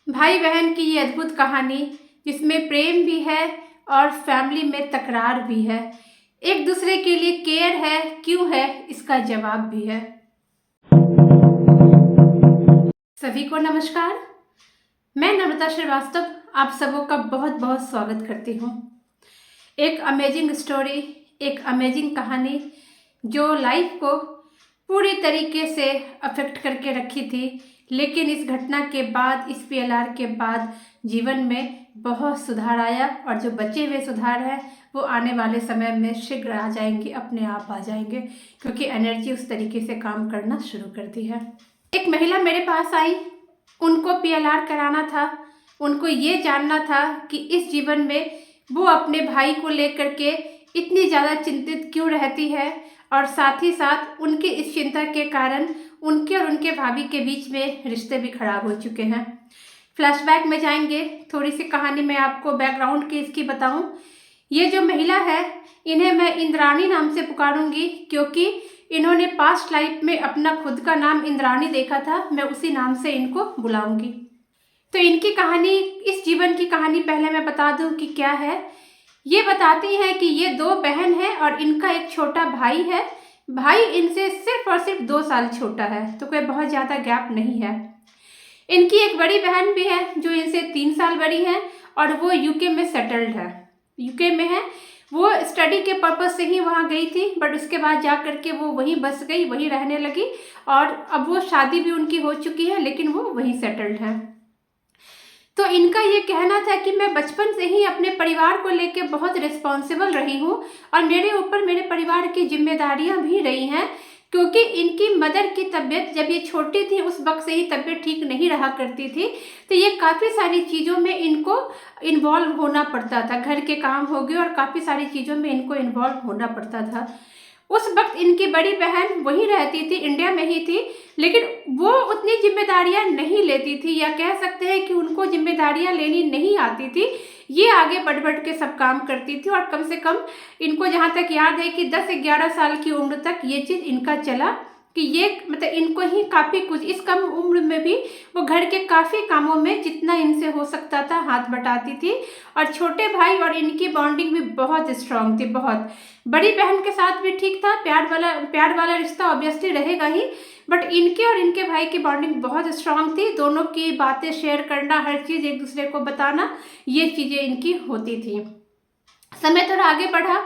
भाई बहन की ये अद्भुत कहानी जिसमें प्रेम भी है और फैमिली में तकरार भी है। एक दूसरे के लिए केयर है, क्यों है, इसका जवाब भी है। सभी को नमस्कार। मैं नम्रता श्रीवास्तव आप सबों का बहुत बहुत स्वागत करती हूँ। एक अमेजिंग स्टोरी, एक अमेजिंग कहानी जो लाइफ को पूरी तरीके से अफेक्ट करके रखी थी, लेकिन इस घटना के बाद, इस पीएलआर के बाद जीवन में बहुत सुधार आया और जो बचे हुए सुधार हैं वो आने वाले समय में शीघ्र आ जाएंगे, अपने आप आ जाएंगे, क्योंकि एनर्जी उस तरीके से काम करना शुरू करती है। एक महिला मेरे पास आई, उनको पीएलआर कराना था। उनको ये जानना था कि इस जीवन में वो अपने भाई को लेकर के इतनी ज़्यादा चिंतित क्यों रहती है, और साथ ही साथ उनकी इस चिंता के कारण उनके और उनके भाभी के बीच में रिश्ते भी खराब हो चुके हैं। फ्लैशबैक में जाएंगे, थोड़ी सी कहानी मैं आपको बैकग्राउंड की इसकी बताऊं। ये जो महिला है, इन्हें मैं इंद्राणी नाम से पुकारूंगी, क्योंकि इन्होंने पास्ट लाइफ में अपना खुद का नाम इंद्राणी देखा था। मैं उसी नाम से इनको बुलाऊंगी। तो इनकी कहानी, इस जीवन की कहानी पहले मैं बता दूं कि क्या है। ये बताती हैं कि ये दो बहन हैं और इनका एक छोटा भाई है। भाई इनसे सिर्फ और सिर्फ 2 साल छोटा है, तो कोई बहुत ज़्यादा गैप नहीं है। इनकी एक बड़ी बहन भी है जो इनसे 3 साल बड़ी है, और वो यूके में सेटल्ड है, यूके में है। वो स्टडी के पर्पज से ही वहाँ गई थी, बट उसके बाद जा करके वो वहीं बस गई, वहीं रहने लगी, और अब वो शादी भी उनकी हो चुकी है, लेकिन वो वहीं सेटल्ड है। तो इनका ये कहना था कि मैं बचपन से ही अपने परिवार को लेके बहुत रिस्पॉन्सिबल रही हूँ, और मेरे ऊपर मेरे परिवार की जिम्मेदारियां भी रही हैं, क्योंकि इनकी मदर की तबीयत जब ये छोटी थी उस वक्त से ही तबीयत ठीक नहीं रहा करती थी। तो ये काफ़ी सारी चीज़ों में इनको इन्वॉल्व होना पड़ता था, घर के काम हो गए और काफ़ी सारी चीज़ों में इनको इन्वॉल्व होना पड़ता था। उस वक्त इनकी बड़ी बहन वहीं रहती थी, इंडिया में ही थी, लेकिन वो उतनी जिम्मेदारियां नहीं लेती थी, या कह सकते हैं कि उनको जिम्मेदारियां लेनी नहीं आती थी। ये आगे बढ़ बढ़ के सब काम करती थी, और कम से कम इनको जहाँ तक याद है कि 10-11 साल की उम्र तक ये चीज़ इनका चला, कि ये मतलब इनको ही काफ़ी कुछ, इस कम उम्र में भी वो घर के काफ़ी कामों में जितना इनसे हो सकता था हाथ बटाती थी। और छोटे भाई और इनकी बॉन्डिंग भी बहुत स्ट्रांग थी, बहुत। बड़ी बहन के साथ भी ठीक था, प्यार वाला रिश्ता ऑब्वियसली रहेगा ही, बट इनके और इनके भाई की बॉन्डिंग बहुत स्ट्रांग थी। दोनों की बातें शेयर करना, हर चीज़ एक दूसरे को बताना, ये चीज़ें इनकी होती थी। समय थोड़ा आगे बढ़ा,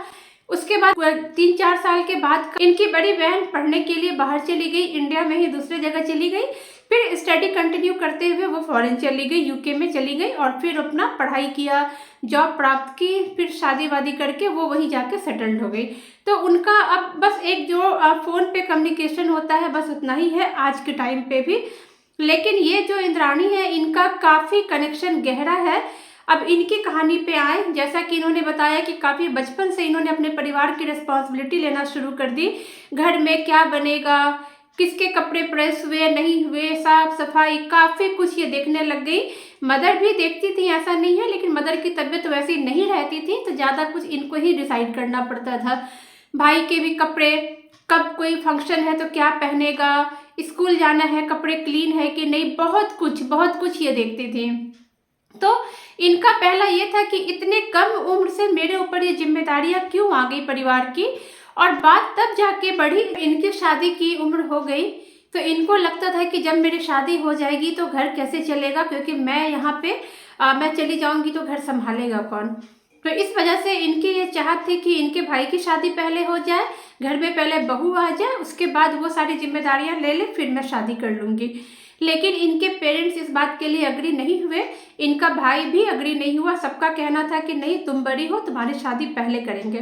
उसके बाद 3-4 साल के बाद इनकी बड़ी बहन पढ़ने के लिए बाहर चली गई, इंडिया में ही दूसरी जगह चली गई। फिर स्टडी कंटिन्यू करते हुए वो फॉरेन चली गई, यूके में चली गई, और फिर अपना पढ़ाई किया, जॉब प्राप्त की, फिर शादी वादी करके वो वहीं जाके सेटल्ड हो गई। तो उनका अब बस एक जो फ़ोन पे कम्युनिकेशन होता है, बस उतना ही है आज के टाइम पे भी। लेकिन ये जो इंद्राणी है, इनका काफ़ी कनेक्शन गहरा है। अब इनकी कहानी पे आए, जैसा कि इन्होंने बताया कि काफ़ी बचपन से इन्होंने अपने परिवार की रिस्पॉन्सिबिलिटी लेना शुरू कर दी। घर में क्या बनेगा, किसके कपड़े प्रेस हुए नहीं हुए, साफ सफाई, काफ़ी कुछ ये देखने लग गई। मदर भी देखती थी, ऐसा नहीं है, लेकिन मदर की तबीयत वैसी नहीं रहती थी, तो ज़्यादा कुछ इनको ही डिसाइड करना पड़ता था। भाई के भी कपड़े, कब कोई फंक्शन है तो क्या पहनेगा, स्कूल जाना है कपड़े क्लीन है कि नहीं, बहुत कुछ ये देखती थी। तो इनका पहला ये था कि इतने कम उम्र से मेरे ऊपर ये जिम्मेदारियां क्यों आ गई परिवार की। और बात तब जाके बढ़ी, इनकी शादी की उम्र हो गई, तो इनको लगता था कि जब मेरी शादी हो जाएगी तो घर कैसे चलेगा, क्योंकि मैं यहाँ पे मैं चली जाऊंगी तो घर संभालेगा कौन। तो इस वजह से इनकी ये चाहत थी कि इनके भाई की शादी पहले हो जाए, घर में पहले बहू आ जाए, उसके बाद वो सारी जिम्मेदारियां ले ले, फिर मैं शादी कर लूँगी। लेकिन इनके पेरेंट्स इस बात के लिए अग्री नहीं हुए, इनका भाई भी अग्री नहीं हुआ। सबका कहना था कि नहीं, तुम बड़ी हो, तुम्हारी शादी पहले करेंगे।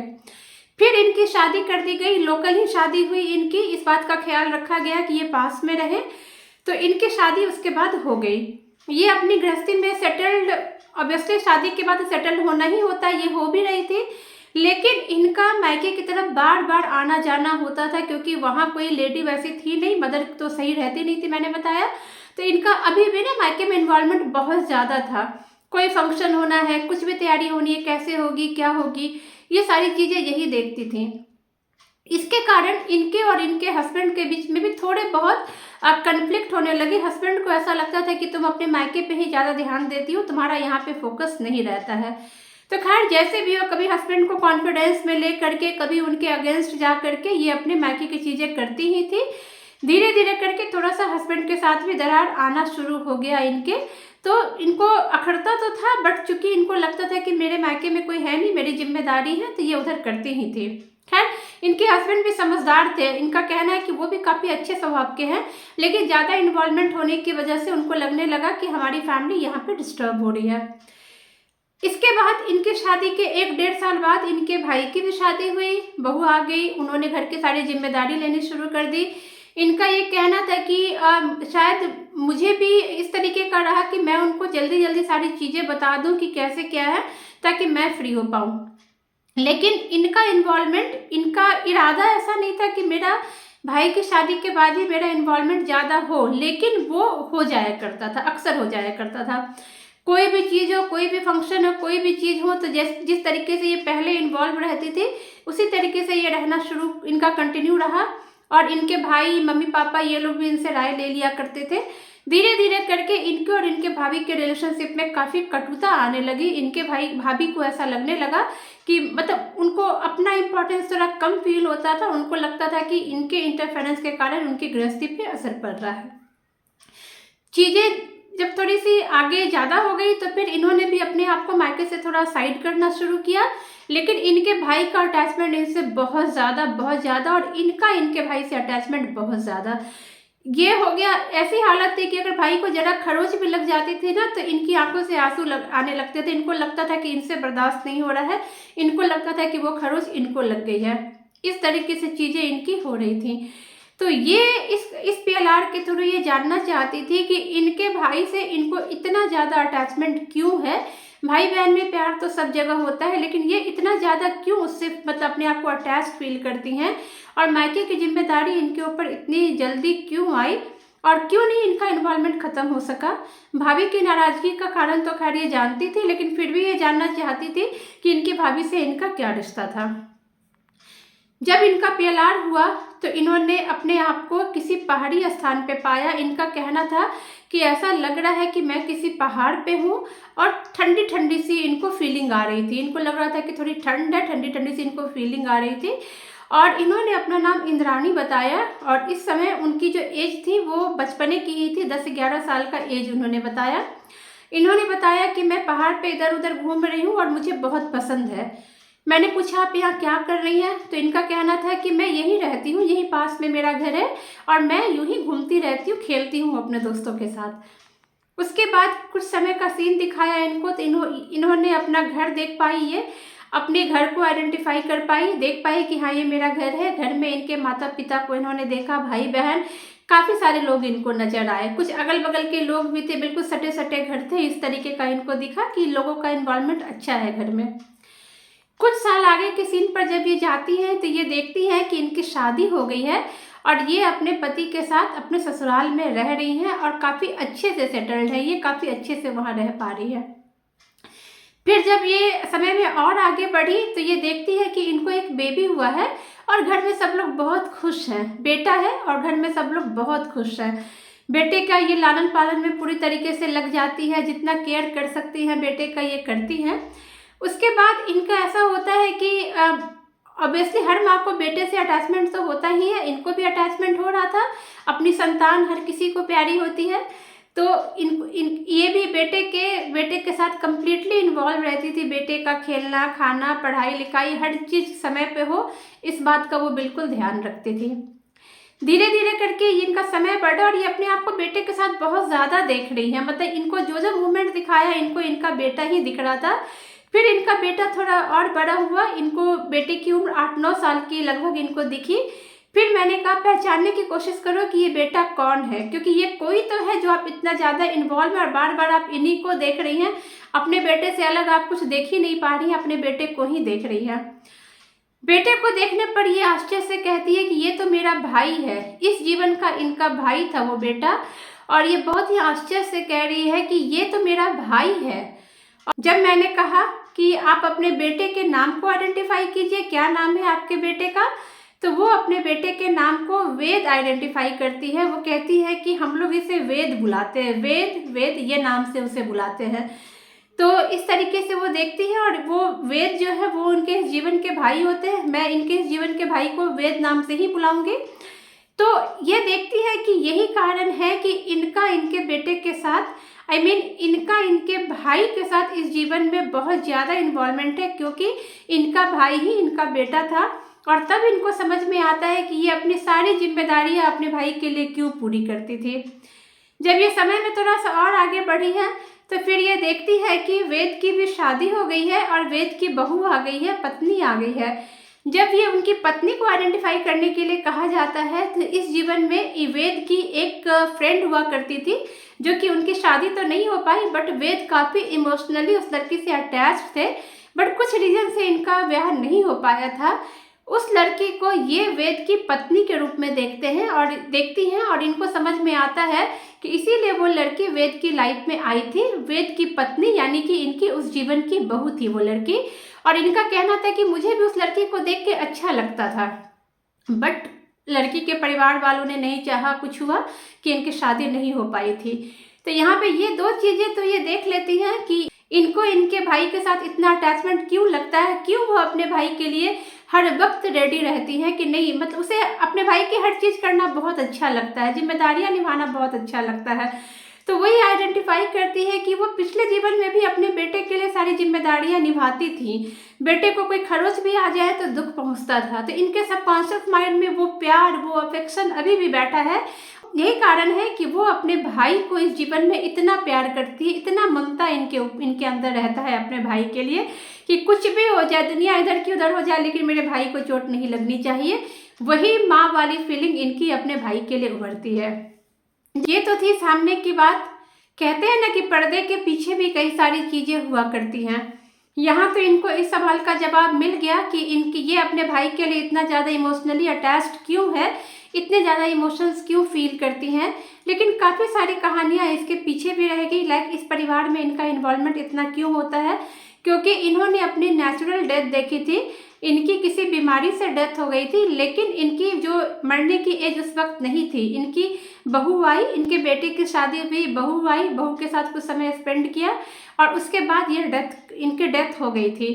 फिर इनकी शादी कर दी गई, लोकल ही शादी हुई इनकी, इस बात का ख्याल रखा गया कि ये पास में रहे। तो इनकी शादी उसके बाद हो गई। ये अपनी गृहस्थी में सेटल्ड, ऑब्वियसली शादी के बाद सेटल्ड होना ही होता है, ये हो भी रही थी। लेकिन इनका मायके की तरफ बार बार आना जाना होता था, क्योंकि वहाँ कोई लेडी वैसी थी नहीं, मदर तो सही रहती नहीं थी, मैंने बताया। तो इनका अभी भी ना मायके में इन्वॉल्वमेंट बहुत ज़्यादा था। कोई फंक्शन होना है, कुछ भी तैयारी होनी है, कैसे होगी, क्या होगी, ये सारी चीज़ें यही देखती थी। इसके कारण इनके और इनके हस्बैंड के बीच में भी थोड़े बहुत कन्फ्लिक्ट होने लगे। हस्बैंड को ऐसा लगता था कि तुम अपने मायके पे ही ज़्यादा ध्यान देती हो, तुम्हारा यहाँ पे फोकस नहीं रहता है। तो खैर जैसे भी हो, कभी हस्बैंड को कॉन्फिडेंस में ले करके, कभी उनके अगेंस्ट जा करके ये अपने मायके की चीज़ें करती ही थी। धीरे धीरे करके थोड़ा सा हस्बैंड के साथ भी दरार आना शुरू हो गया इनके। तो इनको अखरता तो था, बट चूंकि इनको लगता था कि मेरे मायके में कोई है नहीं, मेरी जिम्मेदारी है, तो ये उधर करती ही थी। खैर इनके हस्बैंड भी समझदार थे। इनका कहना है कि वो भी काफ़ी अच्छे स्वभाव के हैं, लेकिन ज़्यादा इन्वॉल्वमेंट होने की वजह से उनको लगने लगा कि हमारी फैमिली यहाँ पे डिस्टर्ब हो रही है। इसके बाद इनके शादी के 1-1.5 साल बाद इनके भाई की भी शादी हुई, बहू आ गई, उन्होंने घर की सारी जिम्मेदारी लेनी शुरू कर दी। इनका ये कहना था कि शायद मुझे भी इस तरीके का रहा कि मैं उनको जल्दी जल्दी सारी चीज़ें बता दूं कि कैसे क्या है, ताकि मैं फ्री हो पाऊँ। लेकिन इनका इन्वॉल्वमेंट, इनका इरादा ऐसा नहीं था कि मेरा भाई की शादी के बाद ही मेरा इन्वॉल्वमेंट ज़्यादा हो, लेकिन वो हो जाया करता था, अक्सर हो जाया करता था। कोई भी चीज़ हो, कोई भी फंक्शन हो, कोई भी चीज़ हो, तो जिस तरीके से ये पहले इन्वॉल्व रहती थी, उसी तरीके से ये रहना शुरू इनका कंटिन्यू रहा। और इनके भाई, मम्मी पापा, ये लोग भी इनसे राय ले लिया करते थे। धीरे धीरे करके इनके और इनके भाभी के रिलेशनशिप में काफ़ी कटुता आने लगी। इनके भाई भाभी को ऐसा लगने लगा कि मतलब उनको अपना इम्पोर्टेंस थोड़ा कम फील होता था। उनको लगता था कि इनके इंटरफेरेंस के कारण उनकी गृहस्थी पे असर पड़ रहा है। चीज़ें जब थोड़ी सी आगे ज़्यादा हो गई तो फिर इन्होंने भी अपने आप को मायके से थोड़ा साइड करना शुरू किया। लेकिन इनके भाई का अटैचमेंट इनसे बहुत ज़्यादा, और इनका इनके भाई से अटैचमेंट बहुत ज़्यादा। ये हो गया, ऐसी हालत थी कि अगर भाई को जरा खरोच भी लग जाती थी ना, तो इनकी आंखों से आंसू आने लगते थे। इनको लगता था कि इनसे बर्दाश्त नहीं हो रहा है, इनको लगता था कि वो खरोच इनको लग गई है। इस तरीके से चीज़ें इनकी हो रही थी। तो ये इस पीएलआर के थ्रू ये जानना चाहती थी कि इनके भाई से इनको इतना ज़्यादा अटैचमेंट क्यों है। भाई बहन में प्यार तो सब जगह होता है, लेकिन ये इतना ज़्यादा क्यों उससे मतलब अपने आप को अटैच फील करती हैं, और मायके की जिम्मेदारी इनके ऊपर इतनी जल्दी क्यों आई, और क्यों नहीं इनका इन्वॉल्वमेंट खत्म हो सका। भाभी की नाराज़गी का कारण तो खैर ये जानती थी, लेकिन फिर भी ये जानना चाहती थी कि इनकी भाभी से इनका क्या रिश्ता था। जब इनका पीएलआर हुआ तो इन्होंने अपने आप को किसी पहाड़ी स्थान पे पाया। इनका कहना था कि ऐसा लग रहा है कि मैं किसी पहाड़ पे हूँ, और ठंडी ठंडी सी इनको फीलिंग आ रही थी। इनको लग रहा था कि थोड़ी ठंड है, ठंडी ठंडी सी इनको फीलिंग आ रही थी। और इन्होंने अपना नाम इंद्राणी बताया, और इस समय उनकी जो एज थी वो बचपने की ही थी, 10-11 साल का एज उन्होंने बताया। इन्होंने बताया कि मैं पहाड़ पे इधर उधर घूम रही हूँ और मुझे बहुत पसंद है। मैंने पूछा आप यहाँ क्या कर रही हैं, तो इनका कहना था कि मैं यहीं रहती हूँ, यहीं पास में मेरा घर है, और मैं यूं ही घूमती रहती हूँ, खेलती हूँ अपने दोस्तों के साथ। उसके बाद कुछ समय का सीन दिखाया इनको, तो इन्होंने अपना घर देख पाई, ये अपने घर को आइडेंटिफाई कर पाई, देख पाई कि हाँ ये मेरा घर है। घर में इनके माता पिता को इन्होंने देखा, भाई बहन, काफ़ी सारे लोग इनको नजर आए। कुछ अगल बगल के लोग भी थे, बिल्कुल सटे सटे घर थे। इस तरीके का इनको दिखा कि लोगों का इन्वॉल्वमेंट अच्छा है घर में। कुछ साल आगे के सीन पर जब ये जाती हैं तो ये देखती हैं कि इनकी शादी हो गई है, और ये अपने पति के साथ अपने ससुराल में रह रही हैं, और काफ़ी अच्छे से सेटल्ड है, ये काफ़ी अच्छे से वहाँ रह पा रही है। फिर जब ये समय में और आगे बढ़ी तो ये देखती है कि इनको एक बेबी हुआ है, और घर में सब लोग बहुत खुश हैं। बेटा है और घर में सब लोग बहुत खुश हैं। बेटे का ये लालन पालन में पूरी तरीके से लग जाती है, जितना केयर कर सकती हैं बेटे का ये करती हैं। उसके बाद इनका ऐसा होता है कि ऑब्वियसली हर माँ को बेटे से अटैचमेंट तो होता ही है, इनको भी अटैचमेंट हो रहा था। अपनी संतान हर किसी को प्यारी होती है, तो ये भी बेटे के साथ कंप्लीटली इन्वॉल्व रहती थी। बेटे का खेलना, खाना, पढ़ाई लिखाई, हर चीज़ समय पे हो, इस बात का वो बिल्कुल ध्यान रखती थी। धीरे धीरे करके इनका समय बढ़ा, और ये अपने आप को बेटे के साथ बहुत ज़्यादा देख रही है। मतलब इनको जो जो मूवमेंट दिखाया, इनको इनका बेटा ही दिख रहा था। फिर इनका बेटा थोड़ा और बड़ा हुआ, इनको बेटे की उम्र 8-9 साल की लगभग इनको दिखी। फिर मैंने कहा पहचानने की कोशिश करो कि ये बेटा कौन है, क्योंकि ये कोई तो है जो आप इतना ज़्यादा इन्वॉल्व है, और बार बार आप इन्हीं को देख रही हैं। अपने बेटे से अलग आप कुछ देख ही नहीं पा रही हैं, अपने बेटे को ही देख रही हैं। बेटे को देखने पर ये आश्चर्य से कहती है कि ये तो मेरा भाई है, इस जीवन का इनका भाई था वो बेटा। और ये बहुत ही आश्चर्य से कह रही है कि ये तो मेरा भाई है। जब मैंने कहा कि आप अपने बेटे के नाम को आइडेंटिफाई कीजिए, क्या नाम है आपके बेटे का, तो वो अपने बेटे के नाम को वेद आइडेंटिफाई करती है। वो कहती है कि हम लोग इसे वेद बुलाते हैं, वेद वेद ये नाम से उसे बुलाते हैं। तो इस तरीके से वो देखती है और वो वेद जो है वो उनके जीवन के भाई होते हैं। मैं इनके जीवन के भाई को वेद नाम से ही बुलाऊंगी। तो ये देखती है कि यही कारण है कि इनका इनके बेटे के साथ इनका इनके भाई के साथ इस जीवन में बहुत ज़्यादा इन्वॉल्वमेंट है, क्योंकि इनका भाई ही इनका बेटा था। और तब इनको समझ में आता है कि ये अपनी सारी जिम्मेदारियां अपने भाई के लिए क्यों पूरी करती थी। जब ये समय में थोड़ा सा और आगे बढ़ी है तो फिर ये देखती है कि वेद की भी शादी हो गई है और वेद की बहू आ गई है, पत्नी आ गई है। जब ये उनकी पत्नी को आइडेंटिफाई करने के लिए कहा जाता है तो इस जीवन में वेद की एक फ्रेंड हुआ करती थी, जो कि उनकी शादी तो नहीं हो पाई, बट वेद काफ़ी इमोशनली उस लड़की से अटैच थे। बट कुछ रीज़न से इनका ब्याह नहीं हो पाया था। उस लड़की को ये वेद की पत्नी के रूप में देखती हैं और इनको समझ में आता है कि इसीलिए वो लड़की वेद की लाइफ में आई थी। वेद की पत्नी यानी कि इनकी उस जीवन की बहू थी वो लड़की। और इनका कहना था कि मुझे भी उस लड़की को देख के अच्छा लगता था, बट लड़की के परिवार वालों ने नहीं चाहा, कुछ हुआ कि इनकी शादी नहीं हो पाई थी। तो यहाँ पे ये दो चीज़ें तो ये देख लेती हैं कि इनको इनके भाई के साथ इतना अटैचमेंट क्यों लगता है, क्यों वो अपने भाई के लिए हर वक्त रेडी रहती है कि नहीं, मतलब उसे अपने भाई की हर चीज़ करना बहुत अच्छा लगता है, जिम्मेदारियां निभाना बहुत अच्छा लगता है। तो वही आइडेंटिफाई करती है कि वो पिछले जीवन में भी अपने बेटे के लिए सारी जिम्मेदारियां निभाती थी। बेटे को कोई खरोच भी आ जाए तो दुख पहुंचता था। तो इनके सबकॉन्शियस माइंड में वो प्यार, वो अफेक्शन अभी भी बैठा है। यही कारण है कि वो अपने भाई को इस जीवन में इतना प्यार करती है, इतना ममता इनके अंदर रहता है अपने भाई के लिए कि कुछ भी हो जाए, दुनिया इधर की उधर हो जाए, लेकिन मेरे भाई को चोट नहीं लगनी चाहिए। वही माँ वाली फीलिंग इनकी अपने भाई के लिए उभरती है। ये तो थी सामने की बात। कहते हैं ना कि पर्दे के पीछे भी कई सारी चीजें हुआ करती हैं। यहाँ तो इनको इस सवाल का जवाब मिल गया कि इनकी ये अपने भाई के लिए इतना ज़्यादा इमोशनली अटैच्ड क्यों है, इतने ज़्यादा इमोशंस क्यों फील करती हैं। लेकिन काफ़ी सारी कहानियाँ इसके पीछे भी रह गई। लाइक इस परिवार में इनका इन्वॉल्वमेंट इतना क्यों होता है, क्योंकि इन्होंने अपनी नेचुरल डेथ देखी थी। इनकी किसी बीमारी से डेथ हो गई थी, लेकिन इनकी जो मरने की एज उस वक्त नहीं थी। इनकी बहू आई, इनके बेटे की शादी हुई, बहू आई, बहू के साथ कुछ समय स्पेंड किया और उसके बाद ये इनकी डेथ हो गई थी।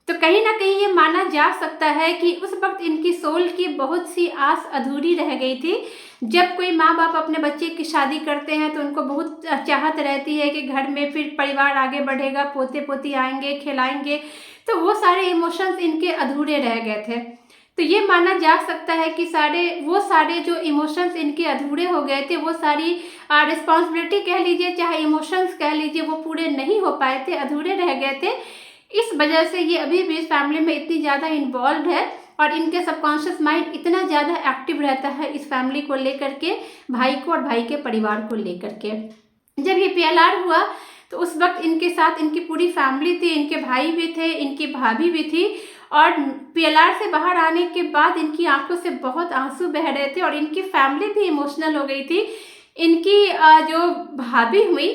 तो कहीं ना कहीं ये माना जा सकता है कि उस वक्त इनकी सोल की बहुत सी आस अधूरी रह गई थी। जब कोई माँ बाप अपने बच्चे की शादी करते हैं तो उनको बहुत चाहत रहती है कि घर में फिर परिवार आगे बढ़ेगा, पोते पोती आएंगे, खिलाएंगे। तो वो सारे इमोशंस इनके अधूरे रह गए थे। तो ये माना जा सकता है कि सारे जो इमोशंस इनके अधूरे हो गए थे, वो सारी रिस्पॉन्सिबिलिटी कह लीजिए, चाहे इमोशंस कह लीजिए, वो पूरे नहीं हो पाए थे, अधूरे रह गए थे। इस वजह से ये अभी भी इस फैमिली में इतनी ज़्यादा इन्वॉल्व है और इनके सबकॉन्शियस माइंड इतना ज़्यादा एक्टिव रहता है इस फैमिली को लेकर के, भाई को और भाई के परिवार को लेकर के। जब ये PLR हुआ तो उस वक्त इनके साथ इनकी पूरी फैमिली थी, इनके भाई भी थे, इनकी भाभी भी थी। और PLR से बाहर आने के बाद इनकी आंखों से बहुत आंसू बह रहे थे और इनकी फैमिली भी इमोशनल हो गई थी। इनकी जो भाभी हुई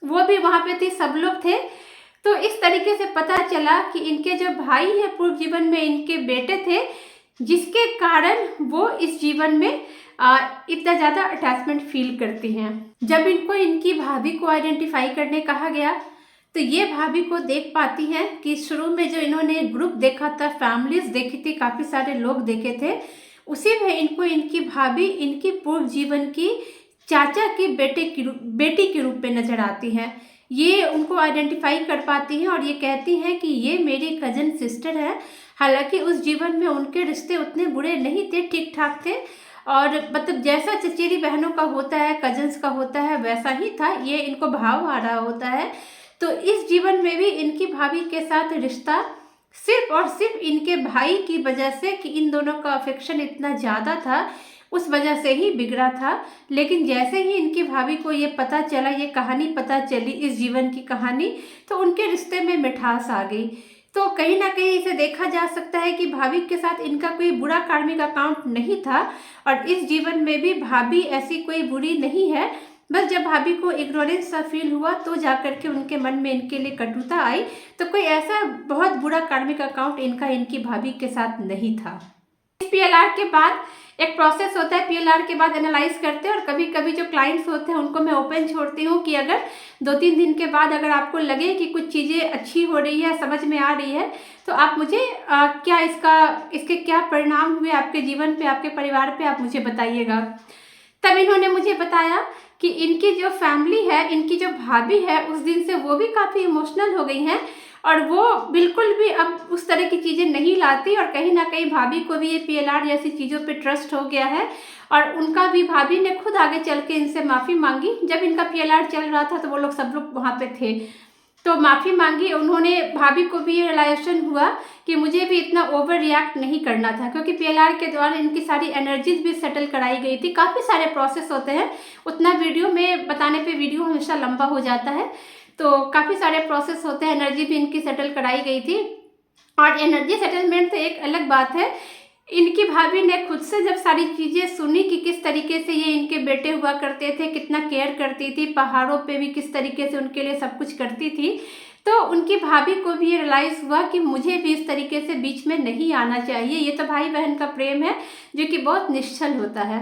वो भी वहाँ पे थी, सब लोग थे। तो इस तरीके से पता चला कि इनके जो भाई है पूर्व जीवन में इनके बेटे थे, जिसके कारण वो इस जीवन में इतना ज़्यादा अटैचमेंट फील करती हैं। जब इनको इनकी भाभी को आइडेंटिफाई करने कहा गया तो ये भाभी को देख पाती हैं कि शुरू में जो इन्होंने ग्रुप देखा था, फैमिलीज देखी थी, काफ़ी सारे लोग देखे थे, उसी में इनको इनकी भाभी इनकी पूर्व जीवन की चाचा की बेटी के रूप में नजर आती हैं। ये उनको आइडेंटिफाई कर पाती हैं और ये कहती हैं कि ये मेरी कजन सिस्टर है। हालांकि उस जीवन में उनके रिश्ते उतने बुरे नहीं थे, ठीक ठाक थे, और मतलब जैसा चचेरी बहनों का होता है, कजन्स का होता है, वैसा ही था। ये इनको भाव आ रहा होता है। तो इस जीवन में भी इनकी भाभी के साथ रिश्ता सिर्फ और सिर्फ इनके भाई की वजह से, कि इन दोनों का अफेक्शन इतना ज़्यादा था, उस वजह से ही बिगड़ा था। लेकिन जैसे ही इनकी भाभी को ये पता चला, ये कहानी पता चली, इस जीवन की कहानी, तो उनके रिश्ते में मिठास आ गई। तो कहीं ना कहीं इसे देखा जा सकता है कि भाभी के साथ इनका कोई बुरा कार्मिक अकाउंट नहीं था और इस जीवन में भी भाभी ऐसी कोई बुरी नहीं है। बस जब भाभी को इग्नोरेंस सा फील हुआ तो जाकर के उनके मन में इनके लिए कटुता आई। तो कोई ऐसा बहुत बुरा कार्मिक अकाउंट इनका इनकी भाभी के साथ नहीं था। इस पीएलआर के बाद एक प्रोसेस होता है, पीएलआर के बाद एनालाइज करते हैं, और कभी कभी जो क्लाइंट्स होते हैं उनको मैं ओपन छोड़ती हूँ कि अगर 2-3 दिन के बाद अगर आपको लगे कि कुछ चीज़ें अच्छी हो रही है, समझ में आ रही है, तो आप मुझे क्या इसके क्या परिणाम हुए आपके जीवन पे, आपके परिवार पे, आप मुझे बताइएगा। तब इन्होंने मुझे बताया कि इनकी जो फैमिली है, इनकी जो भाभी है, उस दिन से वो भी काफ़ी इमोशनल हो गई हैं और वो बिल्कुल भी अब उस तरह की चीज़ें नहीं लाती, और कहीं ना कहीं भाभी को भी ये पीएलआर जैसी चीज़ों पे ट्रस्ट हो गया है, और उनका भी, भाभी ने खुद आगे चल के इनसे माफ़ी मांगी। जब इनका पीएलआर चल रहा था तो वो लोग सब लोग वहाँ पे थे, तो माफ़ी मांगी उन्होंने। भाभी को भी रियलाइजेशन हुआ कि मुझे भी इतना ओवर रिएक्ट नहीं करना था, क्योंकि पीएलआर के द्वारा इनकी सारी एनर्जीज भी सेटल कराई गई थी। काफ़ी सारे प्रोसेस होते हैं, उतना वीडियो में बताने पे वीडियो हमेशा लंबा हो जाता है, तो काफ़ी सारे प्रोसेस होते हैं। एनर्जी भी इनकी सेटल कराई गई थी, और एनर्जी सेटलमेंट तो एक अलग बात है। इनकी भाभी ने खुद से जब सारी चीज़ें सुनी कि किस तरीके से ये इनके बेटे हुआ करते थे, कितना केयर करती थी, पहाड़ों पे भी किस तरीके से उनके लिए सब कुछ करती थी, तो उनकी भाभी को भी ये रियलाइज़ हुआ कि मुझे भी इस तरीके से बीच में नहीं आना चाहिए। ये तो भाई बहन का प्रेम है जो कि बहुत निश्चल होता है।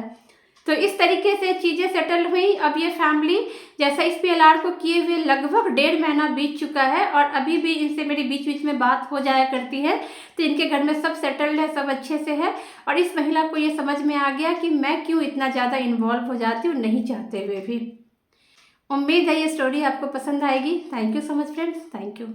तो इस तरीके से चीज़ें सेटल हुई। अब ये फैमिली जैसा इस पीएलआर को किए हुए लगभग 1.5 महीना बीत चुका है, और अभी भी इनसे मेरी बीच बीच में बात हो जाया करती है। तो इनके घर में सब सेटल्ड है, सब अच्छे से है, और इस महिला को ये समझ में आ गया कि मैं क्यों इतना ज़्यादा इन्वॉल्व हो जाती हूँ नहीं चाहते हुए भी। उम्मीद है ये स्टोरी आपको पसंद आएगी। Thank you so much friends, thank you.